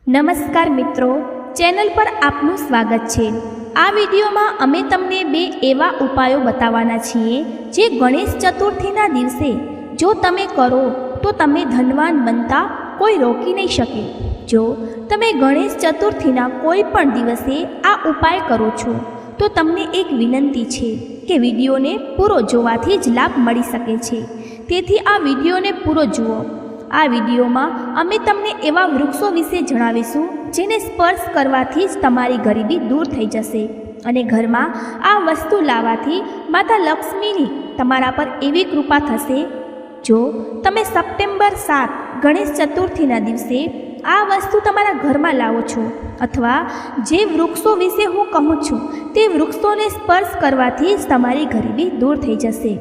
નમસ્કાર મિત્રો, ચેનલ પર આપનું સ્વાગત છે। આ વિડીયોમાં અમે તમને બે એવા ઉપાયો બતાવવાના છીએ જે ગણેશ ચતુર્થીના દિવસે જો તમે કરો તો તમે ધનવાન બનતા કોઈ રોકી નહીં શકે। જો તમે ગણેશ ચતુર્થીના કોઈ પણ દિવસે આ ઉપાય કરો છો તો તમને એક વિનંતી છે કે વિડીયોને પૂરો જોવાથી જ લાભ મળી શકે છે, તેથી આ વિડીયોને પૂરો જુઓ। આ વિડીયોમાં અમે તમને એવા વૃક્ષો વિશે જણાવીશું જેને સ્પર્શ કરવાથી જ તમારી ગરીબી દૂર થઈ જશે અને ઘરમાં આ વસ્તુ લાવવાથી માતા લક્ષ્મીની તમારા પર એવી કૃપા થશે। જો તમે સપ્ટેમ્બર 7 ગણેશ ચતુર્થીના દિવસે આ વસ્તુ તમારા ઘરમાં લાવો છો અથવા જે વૃક્ષો વિશે હું કહું છું તે વૃક્ષોને સ્પર્શ કરવાથી જ તમારી ગરીબી દૂર થઈ જશે।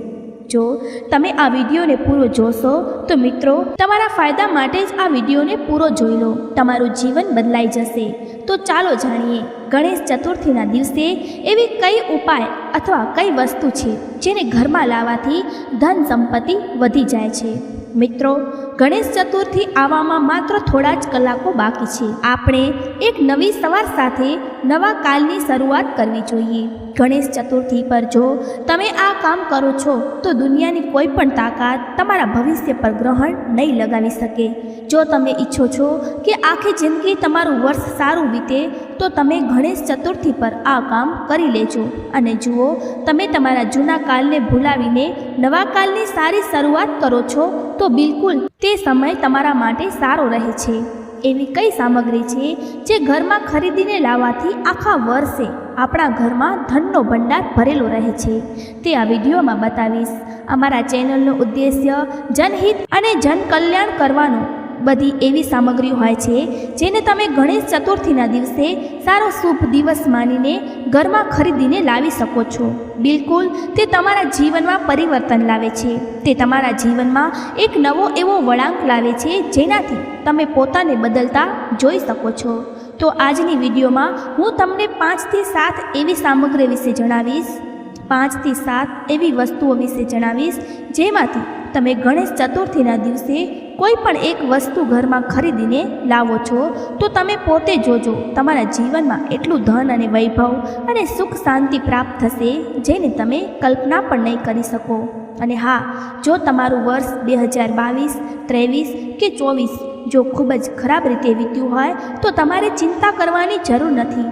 જો તમે આ વિડીયોને પૂરો જોશો તો મિત્રો તમારા ફાયદા માટે જ આ વિડીયોને પૂરો જોઈ લો, તમારું જીવન બદલાઈ જશે। તો ચાલો જાણીએ ગણેશ ચતુર્થીના દિવસે એવી કઈ ઉપાય અથવા કઈ વસ્તુ છે જેને ઘરમાં લાવવાથી ધન સંપત્તિ વધી જાય છે। મિત્રો, ગણેશ ચતુર્થી આવવામાં માત્ર થોડા જ કલાકો બાકી છે। આપણે એક નવી સવાર સાથે નવા કાલની શરૂઆત કરવી જોઈએ। ગણેશ ચતુર્થી પર જો તમે આ કામ કરો છો તો દુનિયાની કોઈ પણ તાકાત તમારા ભવિષ્ય પર ગ્રહણ નહીં લગાવી શકે। જો તમે ઈચ્છો છો કે આખી જિંદગી તમારું વર્ષ સારું વીતે તો તમે ગણેશ ચતુર્થી પર આ કામ કરી લેજો અને જુઓ, તમે તમારા જૂના કાલને ભૂલાવીને નવા કાલની સારી શરૂઆત કરો છો તો બિલકુલ તે સમય તમારા માટે સારો રહે છે। એવી કઈ સામગ્રી છે જે ઘરમાં ખરીદીને લાવવાથી આખા વર્ષે આપણા ઘરમાં ધનનો ભંડાર ભરેલો રહે છે તે આ વિડીયોમાં બતાવીશ। અમારા ચેનલનો ઉદ્દેશ્ય જનહિત અને જનકલ્યાણ કરવાનો। બધી એવી સામગ્રી હોય છે જેને તમે ગણેશ ચતુર્થીના દિવસે સારો શુભ દિવસ માનીને ઘરમાં ખરીદીને લાવી શકો છો। બિલકુલ તે તમારા જીવનમાં પરિવર્તન લાવે છે, તે તમારા જીવનમાં એક નવો એવો વળાંક લાવે છે જેનાથી તમે પોતાને બદલતા જોઈ શકો છો। તો આજની વિડીયોમાં હું તમને 5 થી 7 એવી સામગ્રી વિશે જણાવીશ, 5 થી 7 એવી વસ્તુઓ વિશે જણાવીશ જેમાંથી તમે ગણેશ ચતુર્થીના દિવસે કોઈ પણ એક વસ્તુ ઘરમાં ખરીદીને લાવો છો તો તમે પોતે જોજો તમારા જીવનમાં એટલું ધન અને વૈભવ અને સુખ શાંતિ પ્રાપ્ત થશે જેને તમે કલ્પના પણ નહીં કરી શકો। અને હા, જો તમારું વર્ષ 2022, 23 કે 24 જો ખૂબ જ ખરાબ રીતે વીત્યું હોય તો તમારે ચિંતા કરવાની જરૂર નથી।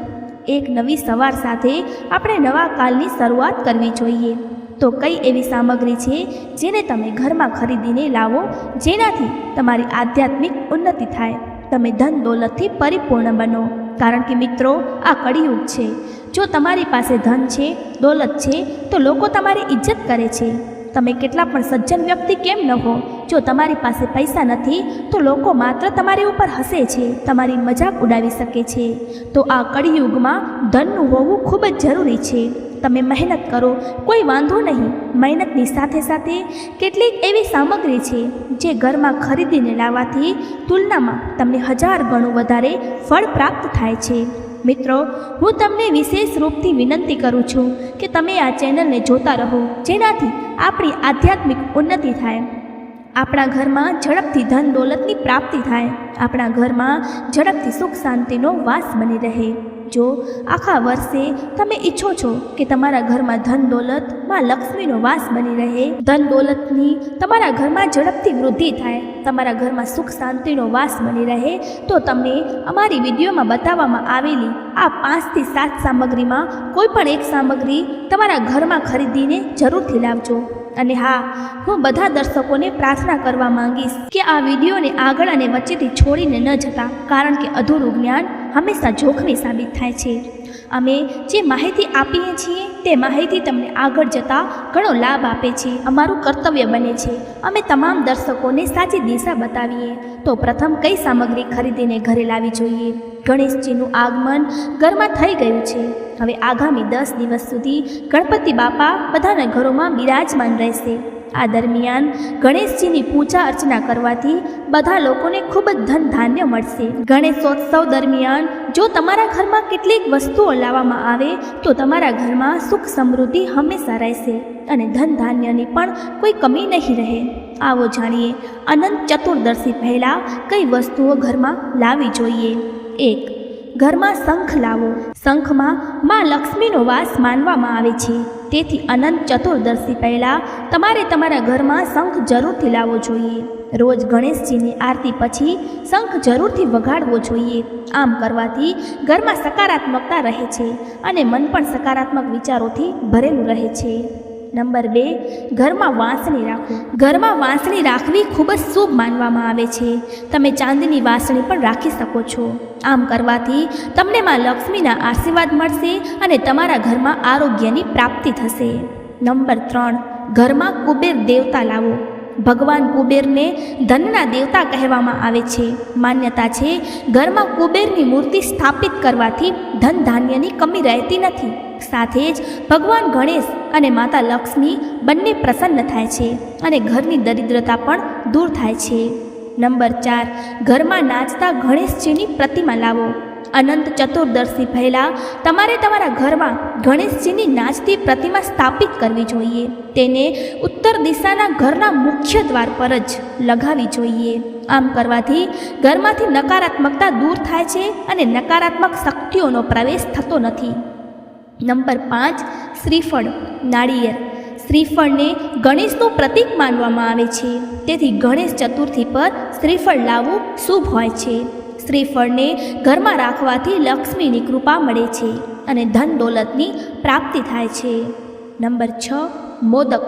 એક નવી સવાર સાથે આપણે નવા કાલની શરૂઆત કરવી જોઈએ। તો કઈ એવી સામગ્રી છે જેને તમે ઘરમાં ખરીદીને લાવો જેનાથી તમારી આધ્યાત્મિક ઉન્નતિ થાય, તમે ધન દોલતથી પરિપૂર્ણ બનો? કારણ કે મિત્રો, આ કળિયુગ છે। જો તમારી પાસે ધન છે, દોલત છે તો લોકો તમારી ઇજ્જત કરે છે। તમે કેટલા પણ સજ્જન વ્યક્તિ કેમ ન હો, જો તમારી પાસે પૈસા નથી તો લોકો માત્ર તમારી ઉપર હસે છે, તમારી મજાક ઉડાવી શકે છે। તો આ કળિયુગમાં ધનનું હોવું ખૂબ જ જરૂરી છે। તમે મહેનત કરો, કોઈ વાંધો નહીં, મહેનતની સાથે સાથે કેટલીક એવી સામગ્રી છે જે ઘરમાં ખરીદીને લાવવાથી તુલનામાં તમને 1000 ગણું વધારે ફળ પ્રાપ્ત થાય છે। મિત્રો, હું તમને વિશેષ રૂપથી વિનંતી કરું છું કે તમે આ ચેનલને જોતા રહો જેનાથી આપણી આધ્યાત્મિક ઉન્નતિ થાય, આપણા ઘરમાં ઝડપથી ધન દોલતની પ્રાપ્તિ થાય, આપણા ઘરમાં ઝડપથી સુખ શાંતિનો વાસ બની રહે। જો આખા વર્ષે તમે ઈચ્છો છો કે તમારા ઘરમાં ધન દોલતમાં લક્ષ્મીનો વાસ બની રહે, ધન દોલતની તમારા ઘરમાં ઝડપથી વૃદ્ધિ થાય, તમારા ઘરમાં સુખ શાંતિનો વાસ બની રહે તો તમને અમારી વિડીયોમાં બતાવવામાં આવેલી આ 5 થી 7 સામગ્રીમાં કોઈ પણ એક સામગ્રી તમારા ઘરમાં ખરીદીને જરૂરથી લાવજો। અને હા, હું બધા દર્શકોને પ્રાર્થના કરવા માંગીશ કે આ વિડીયોને આગળ અને વચ્ચેથી છોડીને ન જતા, કારણ કે અધૂરું જ્ઞાન હંમેશા જોખમી સાબિત થાય છે। અમે જે માહિતી આપીએ છીએ તે માહિતી તમને આગળ જતાં ઘણો લાભ આપે છે। અમારું કર્તવ્ય બને છે અમે તમામ દર્શકોને સાચી દિશા બતાવીએ। તો પ્રથમ કઈ સામગ્રી ખરીદીને ઘરે લાવી જોઈએ? ગણેશજીનું આગમન ઘરમાં થઈ ગયું છે। હવે આગામી 10 દિવસ સુધી ગણપતિ બાપા બધાના ઘરોમાં બિરાજમાન રહેશે। આ દરમિયાન ગણેશજીની પૂજા અર્ચના કરવાથી બધા લોકોને ખૂબ જ ધન ધાન્ય મળશે। ગણેશોત્સવ દરમિયાન જો તમારા ઘરમાં કેટલીક વસ્તુઓ લાવવામાં આવે તો તમારા ઘરમાં સુખ સમૃદ્ધિ હંમેશા રહેશે અને ધન ધાન્યની પણ કોઈ કમી નહીં રહે। આવો જાણીએ અનંત ચતુર્દશી પહેલાં કઈ વસ્તુઓ ઘરમાં લાવવી જોઈએ। 1. ઘરમાં શંખ લાવો. શંખમાં માં લક્ષ્મીનો વાસ માનવામાં આવે છે, તેથી અનંત ચતુર્દશી પહેલાં તમારે તમારા ઘરમાં શંખ જરૂરથી લાવવો જોઈએ. રોજ ગણેશજીની આરતી પછી શંખ જરૂરથી વગાડવો જોઈએ. આમ કરવાથી ઘરમાં સકારાત્મકતા રહે છે અને મન પણ સકારાત્મક વિચારોથી ભરેલું રહે છે. નંબર 2. ઘરમાં વાંસળી રાખો. ઘરમાં વાંસળી રાખવી ખૂબ જ શુભ માનવામાં આવે છે. તમે ચાંદીની વાંસળી પણ રાખી શકો છો. આમ કરવાથી તમને માં લક્ષ્મીના આશીર્વાદ મળશે અને તમારા ઘરમાં આરોગ્યની પ્રાપ્તિ થશે. નંબર 3. ઘરમાં કુબેર દેવતા લાવો. ભગવાન કુબેરને ધનના દેવતા કહેવામાં આવે છે. માન્યતા છે ઘરમાં કુબેરની મૂર્તિ સ્થાપિત કરવાથી ધન ધાન્યની કમી રહેતી નથી. સાથે જ ભગવાન ગણેશ અને માતા લક્ષ્મી બંને પ્રસન્ન થાય છે અને ઘરની દરિદ્રતા પણ દૂર થાય છે. નંબર 4. ઘરમાં નાચતા ગણેશજીની પ્રતિમા લાવો. અનંત ચતુર્દશી પહેલાં તમારે તમારા ઘરમાં ગણેશજીની નાચતી પ્રતિમા સ્થાપિત કરવી જોઈએ. તેને ઉત્તર દિશાના ઘરના મુખ્ય દ્વાર પર જ લગાવવી જોઈએ. આમ કરવાથી ઘરમાંથી નકારાત્મકતા દૂર થાય છે અને નકારાત્મક શક્તિઓનો પ્રવેશ થતો નથી. નંબર 5. શ્રીફળ, નાળિયેર. શ્રીફળને ગણેશનું પ્રતીક માનવામાં આવે છે, તેથી ગણેશ ચતુર્થી પર શ્રીફળ લાવવું શુભ હોય છે. શ્રીફળને ઘરમાં રાખવાથી લક્ષ્મીની કૃપા મળે છે અને ધન દોલતની પ્રાપ્તિ થાય છે. નંબર 6. મોદક.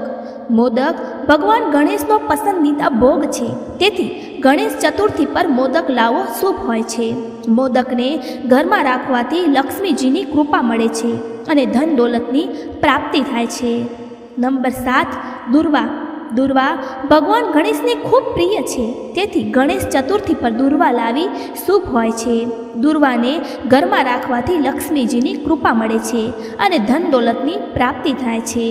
મોદક ભગવાન ગણેશનો પસંદીદા ભોગ છે, તેથી ગણેશ ચતુર્થી પર મોદક લાવવો શુભ હોય છે. મોદકને ઘરમાં રાખવાથી લક્ષ્મીજીની કૃપા મળે છે અને ધન દોલતની પ્રાપ્તિ થાય છે. નંબર 7. દુર્વા. દુર્વા ભગવાન ગણેશને ખૂબ પ્રિય છે, તેથી ગણેશ ચતુર્થી પર દુર્વા લાવી શુભ હોય છે. દુર્વાને ઘરમાં રાખવાથી લક્ષ્મીજીની કૃપા મળે છે અને ધન દોલતની પ્રાપ્તિ થાય છે.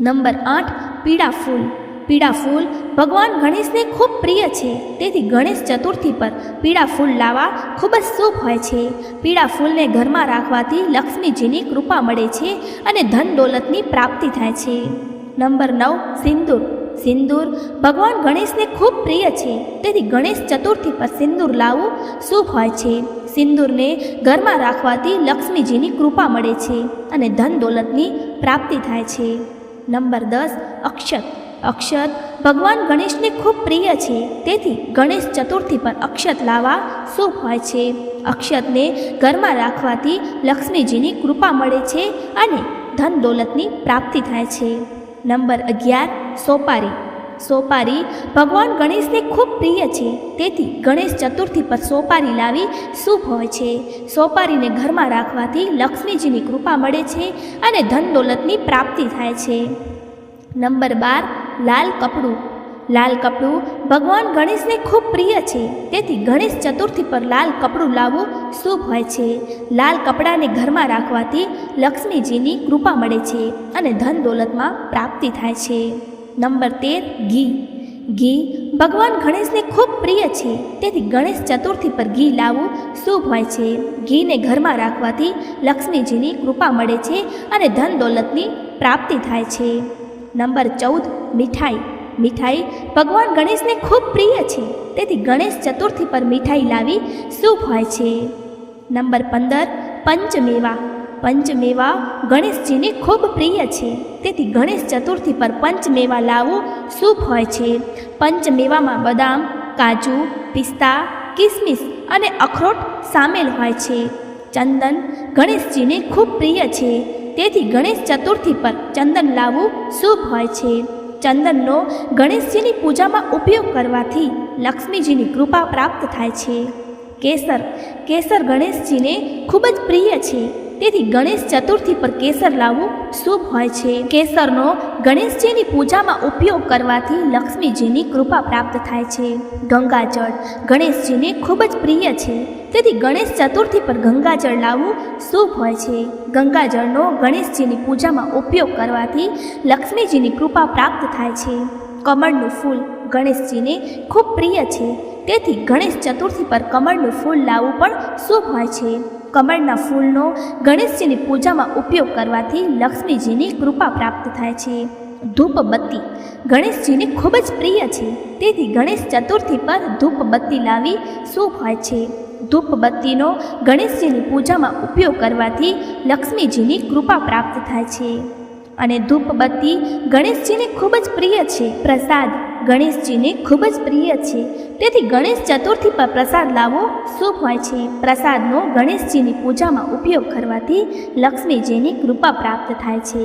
નંબર 8. પીળા ફૂલ. પીળા ફૂલ ભગવાન ગણેશને ખૂબ પ્રિય છે, તેથી ગણેશ ચતુર્થી પર પીળા ફૂલ લાવવા ખૂબ જ શુભ હોય છે. પીળા ફૂલને ઘરમાં રાખવાથી લક્ષ્મીજીની કૃપા મળે છે અને ધન દોલતની પ્રાપ્તિ થાય છે. નંબર 9. સિંદૂર. સિંદૂર ભગવાન ગણેશને ખૂબ પ્રિય છે, તેથી ગણેશ ચતુર્થી પર સિંદૂર લાવવું શુભ હોય છે. સિંદૂરને ઘરમાં રાખવાથી લક્ષ્મીજીની કૃપા મળે છે અને ધન દોલતની પ્રાપ્તિ થાય છે. નંબર 10. અક્ષત. અક્ષત ભગવાન ગણેશને ખૂબ પ્રિય છે, તેથી ગણેશ ચતુર્થી પર અક્ષત લાવવા શુભ હોય છે. અક્ષતને ઘરમાં રાખવાથી લક્ષ્મીજીની કૃપા મળે છે અને ધન દોલતની પ્રાપ્તિ થાય છે. નંબર 11. સોપારી. સોપારી ભગવાન ગણેશને ખૂબ પ્રિય છે, તેથી ગણેશ ચતુર્થી પર સોપારી લાવી શુભ હોય છે. સોપારીને ઘરમાં રાખવાથી લક્ષ્મીજીની કૃપા મળે છે અને ધન દોલતની પ્રાપ્તિ થાય છે. નંબર 12. લાલ કપડું. લાલ કપડું ભગવાન ગણેશને ખૂબ પ્રિય છે, તેથી ગણેશ ચતુર્થી પર લાલ કપડું લાવવું શુભ હોય છે. લાલ કપડાને ઘરમાં રાખવાથી લક્ષ્મીજીની કૃપા મળે છે અને ધન દોલતમાં પ્રાપ્તિ થાય છે. નંબર 13. ઘી. ઘી ભગવાન ગણેશને ખૂબ પ્રિય છે, તેથી ગણેશ ચતુર્થી પર ઘી લાવવું શુભ હોય છે. ઘીને ઘરમાં રાખવાથી લક્ષ્મીજીની કૃપા મળે છે અને ધન દોલતની પ્રાપ્તિ થાય છે. નંબર 14. મીઠાઈ. મીઠાઈ ભગવાન ગણેશને ખૂબ પ્રિય છે, તેથી ગણેશ ચતુર્થી પર મીઠાઈ લાવી શુભ હોય છે. નંબર 15. પંચમેવા. પંચમેવા ગણેશજીને ખૂબ પ્રિય છે, તેથી ગણેશ ચતુર્થી પર પંચમેવા લાવવું શુભ હોય છે. પંચમેવામાં બદામ, કાજુ, પિસ્તા, કિસમિસ અને અખરોટ સામેલ હોય છે. ચંદન ગણેશજીને ખૂબ પ્રિય છે, તેથી ગણેશ ચતુર્થી પર ચંદન લાવવું શુભ હોય છે. ચંદનનો ગણેશજીની પૂજામાં ઉપયોગ કરવાથી લક્ષ્મીજીની કૃપા પ્રાપ્ત થાય છે. કેસર. કેસર ગણેશજીને ખૂબ જ પ્રિય છે, તેથી ગણેશ ચતુર્થી પર કેસર લાવવું શુભ હોય છે. કેસરનો ગણેશજીની પૂજામાં ઉપયોગ કરવાથી લક્ષ્મીજીની કૃપા પ્રાપ્ત થાય છે. ગંગાજળ ગણેશજીને ખૂબ જ પ્રિય છે, તેથી ગણેશ ચતુર્થી પર ગંગાજળ લાવવું શુભ હોય છે. ગંગાજળનો ગણેશજીની પૂજામાં ઉપયોગ કરવાથી લક્ષ્મીજીની કૃપા પ્રાપ્ત થાય છે. કમળનું ફૂલ ગણેશજીને ખૂબ પ્રિય છે, તેથી ગણેશ ચતુર્થી પર કમળનું ફૂલ લાવવું પણ શુભ હોય છે. કમળના ફૂલનો ગણેશજીની પૂજામાં ઉપયોગ કરવાથી લક્ષ્મીજીની કૃપા પ્રાપ્ત થાય છે. ધૂપબત્તી ગણેશજીને ખૂબ જ પ્રિય છે, તેથી ગણેશ ચતુર્થી પર ધૂપબત્તી લાવી શુભ હોય છે. ધૂપબત્તીનો ગણેશજીની પૂજામાં ઉપયોગ કરવાથી લક્ષ્મીજીની કૃપા પ્રાપ્ત થાય છે. અને ધૂપબત્તી ગણેશજીને ખૂબ જ પ્રિય છે. પ્રસાદ ગણેશજીને ખૂબ જ પ્રિય છે, તેથી ગણેશ ચતુર્થી પર પ્રસાદ લાવવો શુભ હોય છે. પ્રસાદનો ગણેશજીની પૂજામાં ઉપયોગ કરવાથી લક્ષ્મીજીની કૃપા પ્રાપ્ત થાય છે.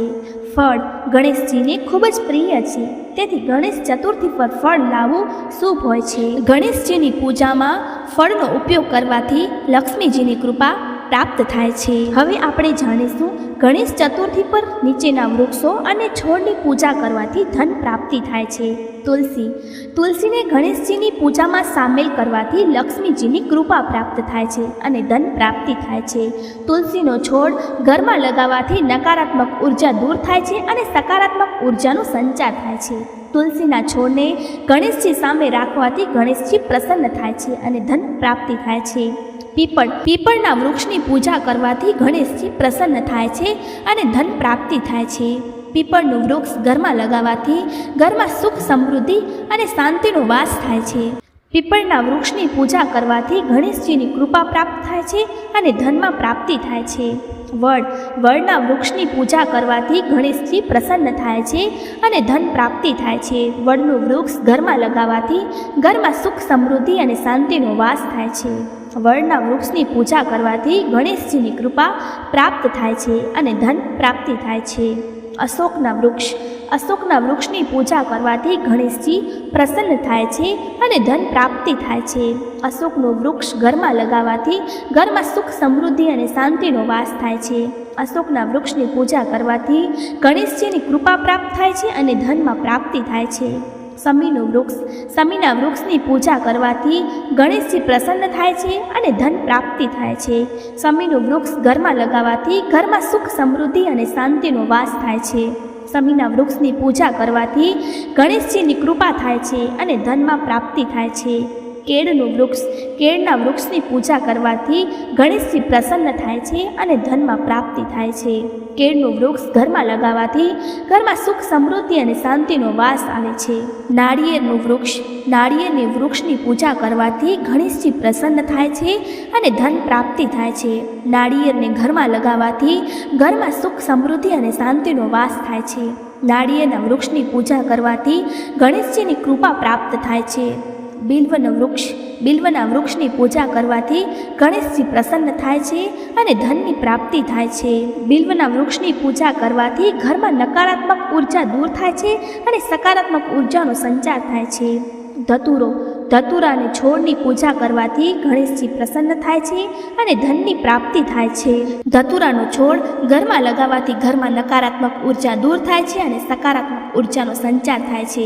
ફળ ગણેશજીને ખૂબ જ પ્રિય છે, તેથી ગણેશ ચતુર્થી પર ફળ લાવવું શુભ હોય છે. ગણેશજીની પૂજામાં ફળનો ઉપયોગ કરવાથી લક્ષ્મીજીની કૃપા પ્રાપ્ત થાય છે. હવે આપણે જાણીશું ગણેશ ચતુર્થી પર નીચેના વૃક્ષો અને છોડની પૂજા કરવાથી ધન પ્રાપ્તિ થાય છે. તુલસીને ગણેશજીની પૂજામાં સામેલ કરવાથી લક્ષ્મીજીની કૃપા પ્રાપ્ત થાય છે અને ધન પ્રાપ્તિ થાય છે. તુલસીનો છોડ ઘરમાં લગાવવાથી નકારાત્મક ઉર્જા દૂર થાય છે અને સકારાત્મક ઉર્જાનો સંચાર થાય છે. તુલસીના છોડને ગણેશજી સામે રાખવાથી ગણેશજી પ્રસન્ન થાય છે અને ધન પ્રાપ્તિ થાય છે. પીપળના વૃક્ષની પૂજા કરવાથી ગણેશજી પ્રસન્ન થાય છે અને ધન પ્રાપ્તિ થાય છે. પીપળનું વૃક્ષ ઘરમાં લગાવવાથી ઘરમાં સુખ, સમૃદ્ધિ અને શાંતિનો વાસ થાય છે. પીપળના વૃક્ષની પૂજા કરવાથી ગણેશજીની કૃપા પ્રાપ્ત થાય છે અને ધનમાં પ્રાપ્તિ થાય છે. વડના વૃક્ષની પૂજા કરવાથી ગણેશજી પ્રસન્ન થાય છે અને ધન પ્રાપ્તિ થાય છે. વડનું વૃક્ષ ઘરમાં લગાવવાથી ઘરમાં સુખ, સમૃદ્ધિ અને શાંતિનો વાસ થાય છે. વડના વૃક્ષની પૂજા કરવાથી ગણેશજીની કૃપા પ્રાપ્ત થાય છે અને ધન પ્રાપ્તિ થાય છે. અશોકના વૃક્ષની પૂજા કરવાથી ગણેશજી પ્રસન્ન થાય છે અને ધન પ્રાપ્તિ થાય છે. અશોકનું વૃક્ષ ઘરમાં લગાવવાથી ઘરમાં સુખ, સમૃદ્ધિ અને શાંતિનો વાસ થાય છે. અશોકના વૃક્ષની પૂજા કરવાથી ગણેશજીની કૃપા પ્રાપ્ત થાય છે અને ધનમાં પ્રાપ્તિ થાય છે. સમીના વૃક્ષની પૂજા કરવાથી ગણેશજી પ્રસન્ન થાય છે અને ધન પ્રાપ્તિ થાય છે. સમીનું વૃક્ષ ઘરમાં લગાવવાથી ઘરમાં સુખ, સમૃદ્ધિ અને શાંતિનો વાસ થાય છે. સમીના વૃક્ષની પૂજા કરવાથી ગણેશજીની કૃપા થાય છે અને ધનમાં પ્રાપ્તિ થાય છે. કેળના વૃક્ષની પૂજા કરવાથી ગણેશજી પ્રસન્ન થાય છે અને ધનમાં પ્રાપ્તિ થાય છે. કેળનું વૃક્ષ ઘરમાં લગાવવાથી ઘરમાં સુખ, સમૃદ્ધિ અને શાંતિનો વાસ આવે છે. નાળિયેરની વૃક્ષની પૂજા કરવાથી ગણેશજી પ્રસન્ન થાય છે અને ધન પ્રાપ્તિ થાય છે. નાળિયેરને ઘરમાં લગાવવાથી ઘરમાં સુખ, સમૃદ્ધિ અને શાંતિનો વાસ થાય છે. નાળિયેરના વૃક્ષની પૂજા કરવાથી ગણેશજીની કૃપા પ્રાપ્ત થાય છે. બિલ્વના વૃક્ષની પૂજા કરવાથી ગણેશજી પ્રસન્ન થાય છે અને ધનની પ્રાપ્તિ થાય છે. બિલ્વના વૃક્ષની પૂજા કરવાથી ઘરમાં નકારાત્મક ઉર્જા દૂર થાય છે અને સકારાત્મક ઉર્જાનો સંચાર થાય છે. ધતુરાને છોડની પૂજા કરવાથી ગણેશજી પ્રસન્ન થાય છે અને ધનની પ્રાપ્તિ થાય છે. ધતુરાનો છોડ ઘરમાં લગાવવાથી ઘરમાં નકારાત્મક ઉર્જા દૂર થાય છે અને સકારાત્મક ઉર્જાનો સંચાર થાય છે.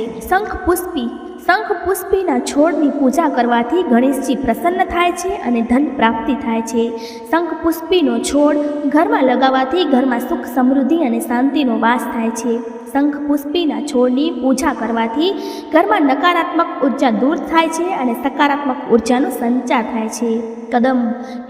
શંખપુષ્પીના છોડની પૂજા કરવાથી ગણેશજી પ્રસન્ન થાય છે અને ધન પ્રાપ્તિ થાય છે. શંખપુષ્પીનો છોડ ઘરમાં લગાવવાથી ઘરમાં સુખ, સમૃદ્ધિ અને શાંતિનો વાસ થાય છે. શંખપુષ્પીના છોડની પૂજા કરવાથી ઘરમાં નકારાત્મક ઉર્જા દૂર થાય છે અને સકારાત્મક ઉર્જાનો સંચાર થાય છે.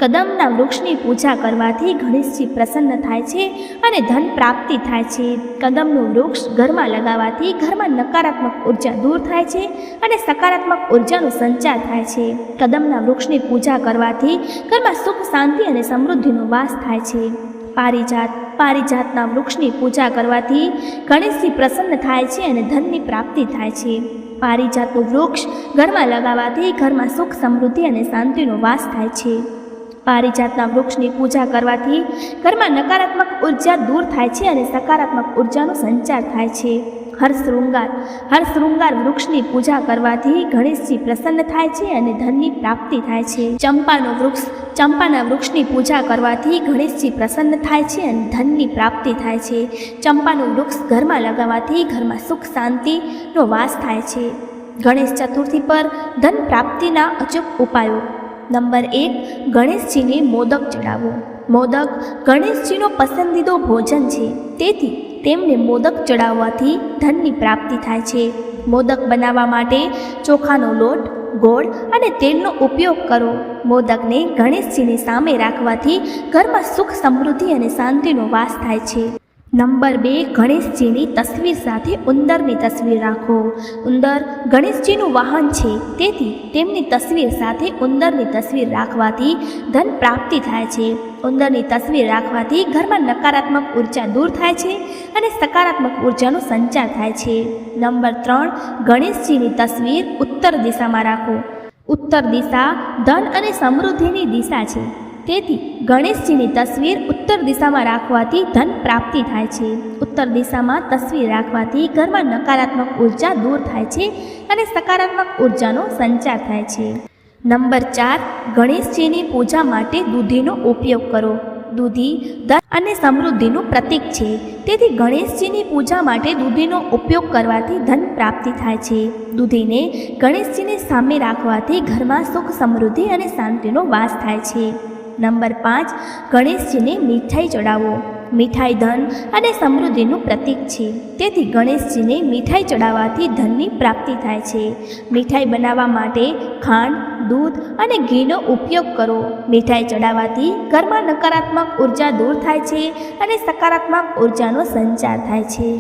કદમના વૃક્ષની પૂજા કરવાથી ગણેશજી પ્રસન્ન થાય છે અને ધન પ્રાપ્તિ થાય છે. કદમનું વૃક્ષ ઘરમાં લગાવવાથી ઘરમાં નકારાત્મક ઉર્જા દૂર થાય છે અને સકારાત્મક ઉર્જાનો સંચાર થાય છે. કદમના વૃક્ષની પૂજા કરવાથી ઘરમાં સુખ, શાંતિ અને સમૃદ્ધિનો વાસ થાય છે. પારિજાતના વૃક્ષની પૂજા કરવાથી ગણેશજી પ્રસન્ન થાય છે અને ધનની પ્રાપ્તિ થાય છે. પારિજાતનું વૃક્ષ ઘરમાં લગાવવાથી ઘરમાં સુખ, સમૃદ્ધિ અને શાંતિનો વાસ થાય છે. પારિજાતના વૃક્ષની પૂજા કરવાથી ઘરમાં નકારાત્મક ઉર્જા દૂર થાય છે અને સકારાત્મક ઉર્જાનો સંચાર થાય છે. હરશૃંગાર વૃક્ષની પૂજા કરવાથી ગણેશજી પ્રસન્ન થાય છે અને ધનની પ્રાપ્તિ થાય છે. ચંપાના વૃક્ષની પૂજા કરવાથી ગણેશજી પ્રસન્ન થાય છે અને ધનની પ્રાપ્તિ થાય છે. ચંપાનું વૃક્ષ ઘરમાં લગાવવાથી ઘરમાં સુખ, શાંતિનો વાસ થાય છે. ગણેશ ચતુર્થી પર ધન પ્રાપ્તિના અચૂક ઉપાયો. નંબર 1, ગણેશજીને મોદક ચડાવવો. મોદક ગણેશજીનો પસંદીદો ભોજન છે, તેથી તેમને મોદક ચડાવવાથી ધનની પ્રાપ્તિ થાય છે. મોદક બનાવવા માટે ચોખાનો લોટ, ગોળ અને તેલનો ઉપયોગ કરો. મોદકને ગણેશજીની સામે રાખવાથી ઘરમાં સુખ, સમૃદ્ધિ અને શાંતિનો વાસ થાય છે. નંબર 2, ગણેશજીની તસવીર સાથે ઉંદરની તસવીર રાખો. ઉંદર ગણેશજીનું વાહન છે, તેથી તેમની તસવીર સાથે ઉંદરની તસવીર રાખવાથી ધન પ્રાપ્તિ થાય છે. ઉંદરની તસવીર રાખવાથી ઘરમાં નકારાત્મક ઉર્જા દૂર થાય છે અને સકારાત્મક ઉર્જાનો સંચાર થાય છે. નંબર 3, ગણેશજીની તસવીર ઉત્તર દિશામાં રાખો. ઉત્તર દિશા ધન અને સમૃદ્ધિની દિશા છે, તેથી ગણેશજીની તસવીર ઉત્તર દિશામાં રાખવાથી ધન પ્રાપ્તિ થાય છે. ઉત્તર દિશામાં તસવીર રાખવાથી ઘરમાં નકારાત્મક ઉર્જા દૂર થાય છે અને સકારાત્મક ઉર્જાનો સંચાર થાય છે. નંબર 4, ગણેશજીની પૂજા માટે દૂધીનો ઉપયોગ કરો. દૂધી ધન અને સમૃદ્ધિનું પ્રતીક છે, તેથી ગણેશજીની પૂજા માટે દૂધીનો ઉપયોગ કરવાથી ધન પ્રાપ્તિ થાય છે. દૂધીને ગણેશજીની સામે રાખવાથી ઘરમાં સુખ, સમૃદ્ધિ અને શાંતિનો વાસ થાય છે. નંબર 5, ગણેશજીને મીઠાઈ ચડાવો. મીઠાઈ ધન અને સમૃદ્ધિનું પ્રતીક છે, તેથી ગણેશજીને મીઠાઈ ચડાવવાથી ધનની પ્રાપ્તિ થાય છે. મીઠાઈ બનાવવા માટે ખાંડ, દૂધ અને ઘીનો ઉપયોગ કરો. મીઠાઈ ચડાવવાથી ઘરમાં નકારાત્મક ઉર્જા દૂર થાય છે અને સકારાત્મક ઉર્જાનો સંચાર થાય છે.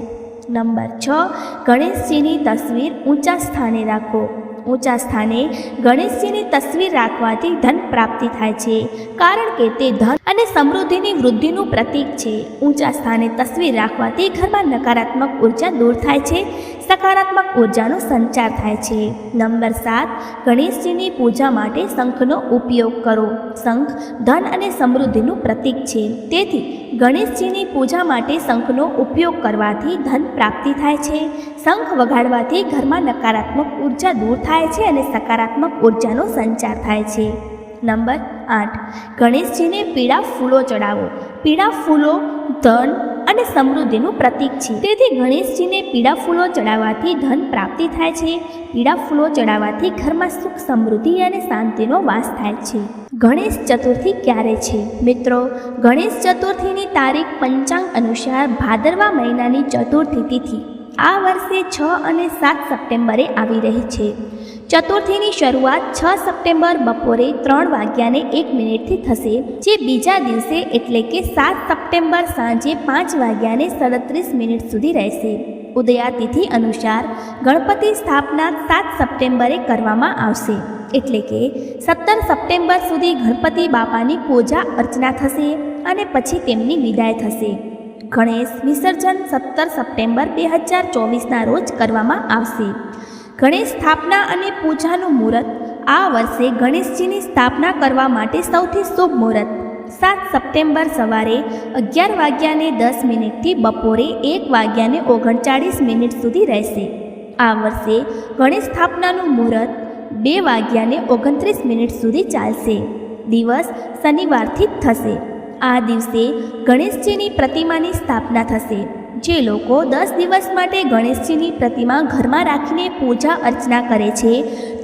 નંબર 6, ગણેશજીની તસવીર ઊંચા સ્થાને રાખો. ઊંચા સ્થાને ગણેશજીની તસવીર રાખવાથી ધન પ્રાપ્તિ થાય છે, કારણ કે તે ધન અને સમૃદ્ધિની વૃદ્ધિનું પ્રતીક છે. ઊંચા સ્થાને તસવીર રાખવાથી ઘરમાં નકારાત્મક ઉર્જા દૂર થાય છે, સકારાત્મક ઉર્જાનો સંચાર થાય છે. નંબર 7, ગણેશજીની પૂજા માટે શંખનો ઉપયોગ કરો. શંખ ધન અને સમૃદ્ધિનું પ્રતીક છે, તેથી ગણેશજીની પૂજા માટે શંખનો ઉપયોગ કરવાથી ધન પ્રાપ્તિ થાય છે. શંખ વગાડવાથી ઘરમાં નકારાત્મક ઉર્જા દૂર થાય છે અને સકારાત્મક ઉર્જાનો સંચાર થાય છે. નંબર 8, ગણેશજીને પીળા ફૂલો ચડાવો. પીળા ફૂલો ધન અને સમૃદ્ધિનું પ્રતીક છે, તેથી ગણેશજીને પીળા ફૂલો ચડાવવાથી ધન પ્રાપ્તિ થાય છે. પીળા ફૂલો ચડાવવાથી ઘરમાં સુખ, સમૃદ્ધિ અને શાંતિનો વાસ થાય છે. ગણેશ ચતુર્થી ક્યારે છે? મિત્રો, ગણેશ ચતુર્થીની તારીખ પંચાંગ અનુસાર ભાદરવા મહિનાની ચતુર્થી તિથિ આ વર્ષે 6 અને 7 સપ્ટેમ્બરે આવી રહી છે. ચતુર્થીની શરૂઆત 6 સપ્ટેમ્બર બપોરે 3:01 થશે, જે બીજા દિવસે એટલે કે 7 સપ્ટેમ્બર સાંજે 5:37 સુધી રહેશે. ઉદયાતિથિ અનુસાર ગણપતિ સ્થાપના 7 સપ્ટેમ્બરે કરવામાં આવશે, એટલે કે 17 સપ્ટેમ્બર સુધી ગણપતિ બાપાની પૂજા અર્ચના થશે અને પછી તેમની વિદાય થશે. ગણેશ વિસર્જન 17 સપ્ટેમ્બર 2024ના રોજ કરવામાં આવશે. ગણેશ સ્થાપના અને પૂજાનું મુહૂર્ત આ વર્ષે ગણેશજીની સ્થાપના કરવા માટે સૌથી શુભ મુહૂર્ત 7 સપ્ટેમ્બર સવારે 11:10 થી બપોરે 1:39 સુધી રહેશે. આ વર્ષે ગણેશ સ્થાપનાનું મુહૂર્ત 2:29 સુધી ચાલશે. દિવસ શનિવારથી જ થશે. આ દિવસે ગણેશજીની પ્રતિમાની સ્થાપના થશે. જે લોકો 10 દિવસ માટે ગણેશજીની પ્રતિમા ઘરમાં રાખીને પૂજા અર્ચના કરે છે,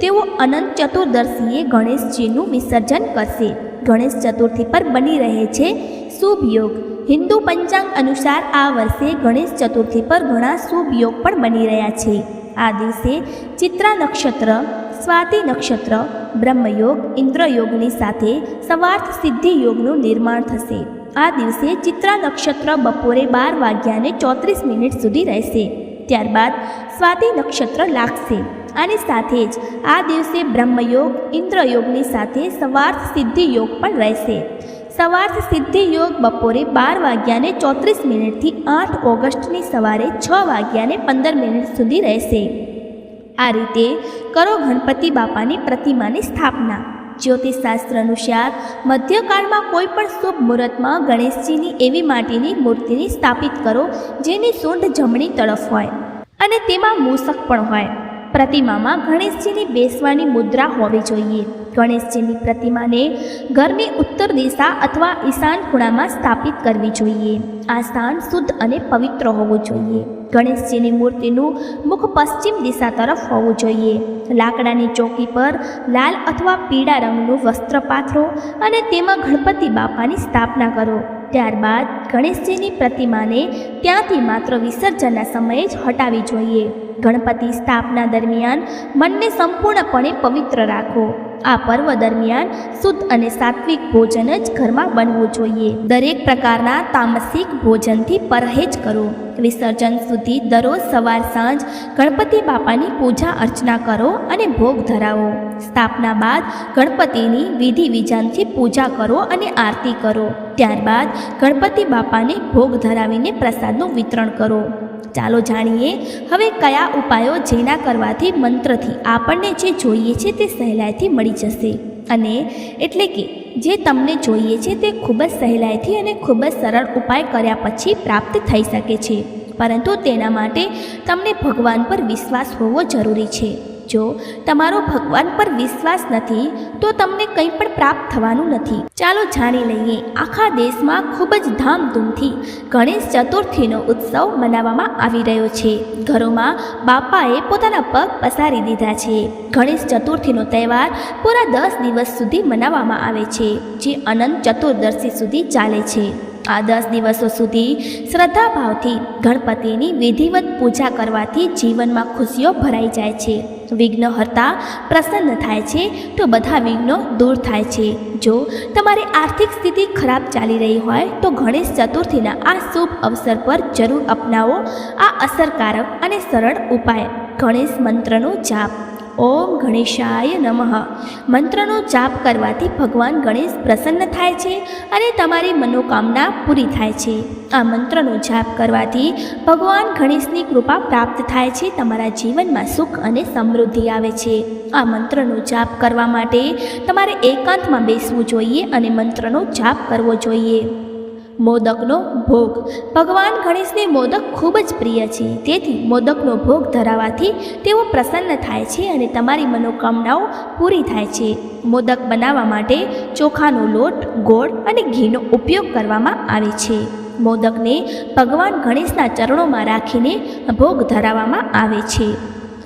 તેઓ અનંત ચતુર્દશીએ ગણેશજીનું વિસર્જન કરશે. ગણેશ ચતુર્થી પર બની રહે છે શુભ યોગ. હિન્દુ પંચાંગ અનુસાર આ વર્ષે ગણેશ ચતુર્થી પર ઘણા શુભ યોગ પણ બની રહ્યા છે. આ દિવસે ચિત્રા નક્ષત્ર, સ્વાતિ નક્ષત્ર, બ્રહ્મયોગ, ઇન્દ્રયોગની સાથે સવાર્થ સિદ્ધિ યોગનું નિર્માણ થશે. આ દિવસે ચિત્રા નક્ષત્ર બપોરે 12:34 સુધી રહેશે. ત્યારબાદ સ્વાતિ નક્ષત્ર લાગશે. આની સાથે જ આ દિવસે બ્રહ્મયોગ, ઇન્દ્રયોગની સાથે સવાર્થ સિદ્ધિ યોગ પણ રહેશે. સવાર્થ સિદ્ધિ યોગ બપોરે 12:34 થી 8 ઓગસ્ટની સવારે 6:15 સુધી રહેશે. આ રીતે કરો ગણપતિ બાપાની પ્રતિમાની સ્થાપના. જ્યોતિષશાસ્ત્ર અનુસાર મધ્યકાળમાં કોઈ પણ શુભ મુહૂર્તમાં ગણેશજીની એવી માટીની મૂર્તિની સ્થાપિત કરો જેની સૂંઢ જમણી તરફ હોય અને તેમાં મૂષક પણ હોય. પ્રતિમામાં ગણેશજીની બેસવાની મુદ્રા હોવી જોઈએ. ગણેશજીની પ્રતિમાને ઘરની ઉત્તર દિશા અથવા ઈશાન ખૂણામાં સ્થાપિત કરવી જોઈએ. આ સ્થાન શુદ્ધ અને પવિત્ર હોવું જોઈએ. ગણેશજીની મૂર્તિનું મુખ પશ્ચિમ દિશા તરફ હોવું જોઈએ. લાકડાની ચોકી પર લાલ અથવા પીળા રંગનું વસ્ત્ર પાથરો અને તેમાં ગણપતિ બાપાની સ્થાપના કરો. ત્યારબાદ ગણેશજીની પ્રતિમાને ત્યાંથી માત્ર વિસર્જનના સમયે જ હટાવી જોઈએ. ગણપતિ સ્થાપના દરમિયાન મનને સંપૂર્ણપણે પવિત્ર રાખો. આ પર્વ દરમિયાન શુદ્ધ અને સાત્વિક ભોજન જ ઘરમાં બનવું જોઈએ. દરેક પ્રકારના તામસિક ભોજનથી પરહેજ કરો. વિસર્જન સુધી દરરોજ સવાર સાંજ ગણપતિ બાપાની પૂજા અર્ચના કરો અને ભોગ ધરાવો. સ્થાપના બાદ ગણપતિની વિધિ વિધાનથી પૂજા કરો અને આરતી કરો. ત્યારબાદ ગણપતિ બાપાને ભોગ ધરાવીને પ્રસાદનું વિતરણ કરો. ચાલો જાણીએ હવે કયા ઉપાયો જેના કરવાથી મંત્રથી આપણને જે જોઈએ છે તે સહેલાઈથી મળી જશે, અને એટલે કે જે તમને જોઈએ છે તે ખૂબ જ સહેલાઈથી અને ખૂબ જ સરળ ઉપાય કર્યા પછી પ્રાપ્ત થઈ શકે છે. પરંતુ તેના માટે તમને ભગવાન પર વિશ્વાસ હોવો જરૂરી છે. જો તમારો ભગવાન પર વિશ્વાસ નથી તો તમને કંઈ પણ પ્રાપ્ત થવાનું નથી. ચાલો જાણી લઈએ. આખા દેશમાં ખૂબ જ ધામધૂમથી ગણેશ ચતુર્થીનો ઉત્સવ મનાવવામાં આવી રહ્યો છે. ઘરોમાં બાપાએ પોતાના પગ પસારી દીધા છે. ગણેશ ચતુર્થીનો તહેવાર પૂરા 10 દિવસ સુધી મનાવવામાં આવે છે, જે અનંત ચતુર્દશી સુધી ચાલે છે. આ 10 દિવસો સુધી શ્રદ્ધાભાવથી ગણપતિની વિધિવત પૂજા કરવાથી જીવનમાં ખુશીઓ ભરાઈ જાય છે. વિઘ્નહર્તા પ્રસન્ન થાય છે તો બધા વિઘ્નો દૂર થાય છે. જો તમારી આર્થિક સ્થિતિ ખરાબ ચાલી રહી હોય તો ગણેશ ચતુર્થીના આ શુભ અવસર પર જરૂર અપનાવો આ અસરકારક અને સરળ ઉપાય. ગણેશ મંત્રનો જાપ. ઓમ ગણેશાય નમઃ મંત્રનો જાપ કરવાથી ભગવાન ગણેશ પ્રસન્ન થાય છે અને તમારી મનોકામના પૂરી થાય છે. આ મંત્રનો જાપ કરવાથી ભગવાન ગણેશની કૃપા પ્રાપ્ત થાય છે. તમારા જીવનમાં સુખ અને સમૃદ્ધિ આવે છે. આ મંત્રનો જાપ કરવા માટે તમારે એકાંતમાં બેસવું જોઈએ અને મંત્રનો જાપ કરવો જોઈએ. મોદકનો ભોગ. ભગવાન ગણેશને મોદક ખૂબ જ પ્રિય છે, તેથી મોદકનો ભોગ ધરાવવાથી તેઓ પ્રસન્ન થાય છે અને તમારી મનોકામનાઓ પૂરી થાય છે. મોદક બનાવવા માટે ચોખાનો લોટ, ગોળ અને ઘીનો ઉપયોગ કરવામાં આવે છે. મોદકને ભગવાન ગણેશના ચરણોમાં રાખીને ભોગ ધરાવવામાં આવે છે.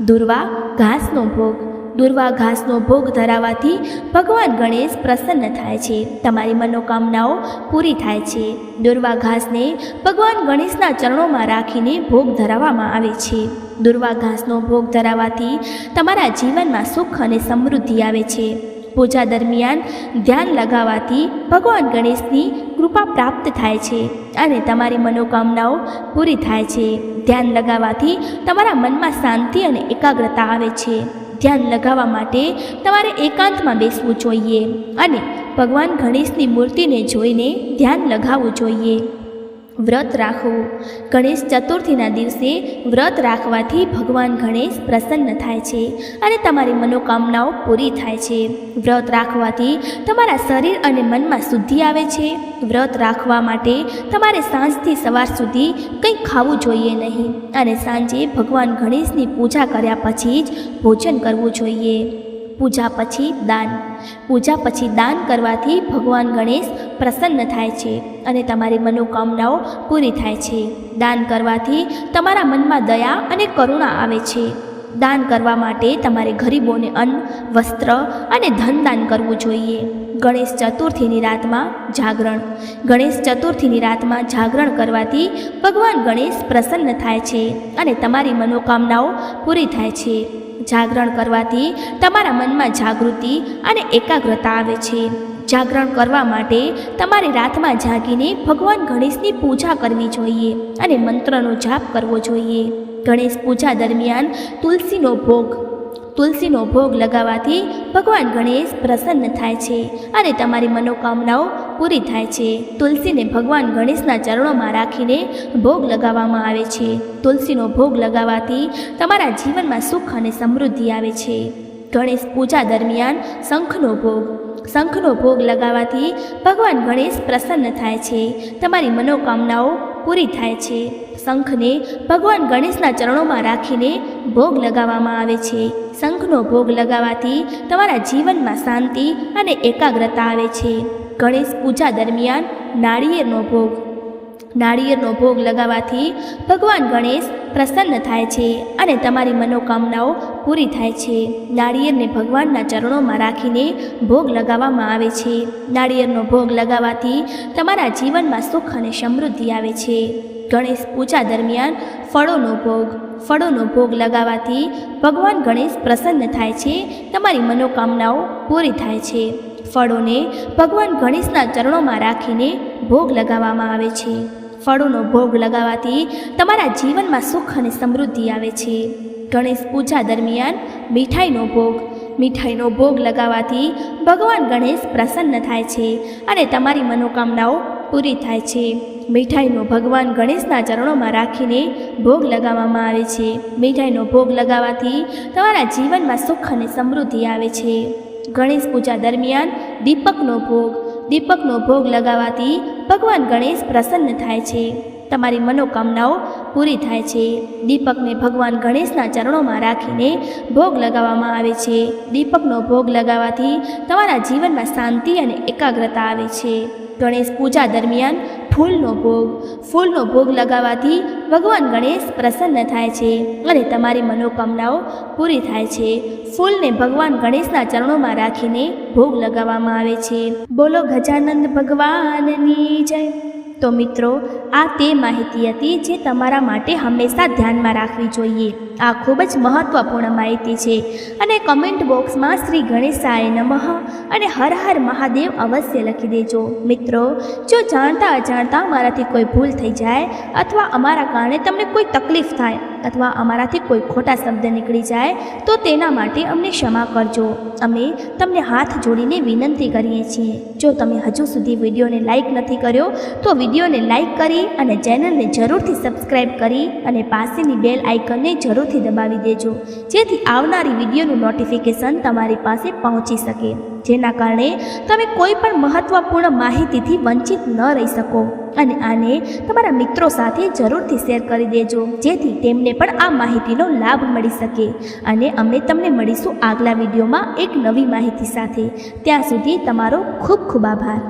દુર્વા ઘાસનો ભોગ. દુર્વા ઘાસનો ભોગ ધરાવવાથી ભગવાન ગણેશ પ્રસન્ન થાય છે. તમારી મનોકામનાઓ પૂરી થાય છે. દુર્વા ઘાસને ભગવાન ગણેશના ચરણોમાં રાખીને ભોગ ધરાવવામાં આવે છે. દુર્વા ઘાસનો ભોગ ધરાવવાથી તમારા જીવનમાં સુખ અને સમૃદ્ધિ આવે છે. પૂજા દરમિયાન ધ્યાન લગાવવાથી ભગવાન ગણેશની કૃપા પ્રાપ્ત થાય છે અને તમારી મનોકામનાઓ પૂરી થાય છે. ધ્યાન લગાવવાથી તમારા મનમાં શાંતિ અને એકાગ્રતા આવે છે. ધ્યાન લગાવવા માટે તમારે એકાંતમાં બેસવું જોઈએ અને ભગવાન ગણેશની મૂર્તિને જોઈને ધ્યાન લગાવવું જોઈએ. વ્રત રાખવું. ગણેશ ચતુર્થીના દિવસે વ્રત રાખવાથી ભગવાન ગણેશ પ્રસન્ન થાય છે અને તમારી મનોકામનાઓ પૂરી થાય છે. વ્રત રાખવાથી તમારા શરીર અને મનમાં શુદ્ધિ આવે છે. વ્રત રાખવા માટે તમારે સાંજથી સવાર સુધી કંઈ ખાવું જોઈએ નહીં અને સાંજે ભગવાન ગણેશની પૂજા કર્યા પછી જ ભોજન કરવું જોઈએ. પૂજા પછી દાન. પૂજા પછી દાન કરવાથી ભગવાન ગણેશ પ્રસન્ન થાય છે અને તમારી મનોકામનાઓ પૂરી થાય છે. દાન કરવાથી તમારા મનમાં દયા અને કરુણા આવે છે. દાન કરવા માટે તમારે ગરીબોને અન્ન, વસ્ત્ર અને ધન દાન કરવું જોઈએ. ગણેશ ચતુર્થીની રાતમાં જાગરણ. ગણેશ ચતુર્થીની રાતમાં જાગરણ કરવાથી ભગવાન ગણેશ પ્રસન્ન થાય છે અને તમારી મનોકામનાઓ પૂરી થાય છે. જાગરણ કરવાથી તમારા મનમાં જાગૃતિ અને એકાગ્રતા આવે છે. જાગરણ કરવા માટે તમારે રાતમાં જાગીને ભગવાન ગણેશની પૂજા કરવી જોઈએ અને મંત્રનો જાપ કરવો જોઈએ. ગણેશ પૂજા દરમિયાન તુલસીનો ભોગ. તુલસીનો ભોગ લગાવવાથી ભગવાન ગણેશ પ્રસન્ન થાય છે અને તમારી મનોકામનાઓ પૂરી થાય છે. તુલસીને ભગવાન ગણેશના ચરણોમાં રાખીને ભોગ લગાવવામાં આવે છે. તુલસીનો ભોગ લગાવવાથી તમારા જીવનમાં સુખ અને સમૃદ્ધિ આવે છે. ગણેશ પૂજા દરમિયાન શંખનો ભોગ. શંખનો ભોગ લગાવવાથી ભગવાન ગણેશ પ્રસન્ન થાય છે. તમારી મનોકામનાઓ પૂરી થાય છે. શંખને ભગવાન ગણેશના ચરણોમાં રાખીને ભોગ લગાવવામાં આવે છે. શંખનો ભોગ લગાવવાથી તમારા જીવનમાં શાંતિ અને એકાગ્રતા આવે છે. ગણેશ પૂજા દરમિયાન નાળિયેરનો ભોગ. નાળિયેરનો ભોગ લગાવવાથી ભગવાન ગણેશ પ્રસન્ન થાય છે અને તમારી મનોકામનાઓ પૂરી થાય છે. નાળિયેરને ભગવાનના ચરણોમાં રાખીને ભોગ લગાવવામાં આવે છે. નાળિયેરનો ભોગ લગાવવાથી તમારા જીવનમાં સુખ અને સમૃદ્ધિ આવે છે. ગણેશ પૂજા દરમિયાન ફળોનો ભોગ. ફળોનો ભોગ લગાવવાથી ભગવાન ગણેશ પ્રસન્ન થાય છે, તમારી મનોકામનાઓ પૂરી થાય છે. ફળોને ભગવાન ગણેશના ચરણોમાં રાખીને ભોગ લગાવવામાં આવે છે. ફળોનો ભોગ લગાવવાથી તમારા જીવનમાં સુખ અને સમૃદ્ધિ આવે છે. ગણેશ પૂજા દરમિયાન મીઠાઈનો ભોગ લગાવવાથી ભગવાન ગણેશ પ્રસન્ન થાય છે અને તમારી મનોકામનાઓ પૂરી થાય છે. મીઠાઈનો ભગવાન ગણેશના ચરણોમાં રાખીને ભોગ લગાવવામાં આવે છે. મીઠાઈનો ભોગ લગાવવાથી તમારા જીવનમાં સુખ અને સમૃદ્ધિ આવે છે. ગણેશ પૂજા દરમિયાન દીપકનો ભોગ લગાવવાથી ભગવાન ગણેશ પ્રસન્ન થાય છે, તમારી મનોકામનાઓ પૂરી થાય છે. દીપકને ભગવાન ગણેશના ચરણોમાં રાખીને ભોગ લગાવવામાં આવે છે. દીપકનો ભોગ લગાવવાથી તમારા જીવનમાં શાંતિ અને એકાગ્રતા આવે છે. ગણેશ પૂજા દરમિયાન ફૂલનો ભોગ લગાવવાથી ભગવાન ગણેશ પ્રસન્ન થાય છે અને તમારી મનોકામનાઓ પૂરી થાય છે. ફૂલને ભગવાન ગણેશના ચરણોમાં રાખીને ભોગ લગાવવામાં આવે છે. બોલો ગજાનંદ ભગવાનની જય. તો મિત્રો, આ તે માહિતી હતી જે તમારા માટે હંમેશા ધ્યાનમાં રાખવી જોઈએ. આ ખૂબ જ મહત્વપૂર્ણ માહિતી છે અને કમેન્ટ બોક્સમાં શ્રી ગણેશાય નમઃ અને હર હર મહાદેવ અવશ્ય લખી દેજો. મિત્રો, જો જાણતા અજાણતા અમારાથી કોઈ ભૂલ થઈ જાય અથવા અમારા કારણે તમને કોઈ તકલીફ થાય અથવા અમારાથી કોઈ ખોટા શબ્દ નીકળી જાય તો તેના માટે અમને ક્ષમા કરજો. અમે તમને હાથ જોડીને વિનંતી કરીએ છીએ, જો તમે હજુ સુધી વિડીયોને લાઇક નથી કર્યો તો વિડીયોને લાઇક કરી અને ચેનલને જરૂરથી સબસ્ક્રાઈબ કરી અને પાસેની બેલ આઇકનને જરૂરથી દબાવી દેજો, જેથી આવનારી વિડીયોનું નોટિફિકેશન તમારી પાસે પહોંચી શકે, જેના કારણે તમે કોઈ પણ મહત્વપૂર્ણ માહિતીથી વંચિત ન રહી શકો. અને આને તમારા મિત્રો સાથે જરૂરથી શેર કરી દેજો, જેથી તેમને પણ આ માહિતીનો લાભ મળી શકે. અને અમે તમને મળીશું આગલા વિડીયોમાં એક નવી માહિતી સાથે. ત્યાં સુધી તમારો ખૂબ ખૂબ આભાર.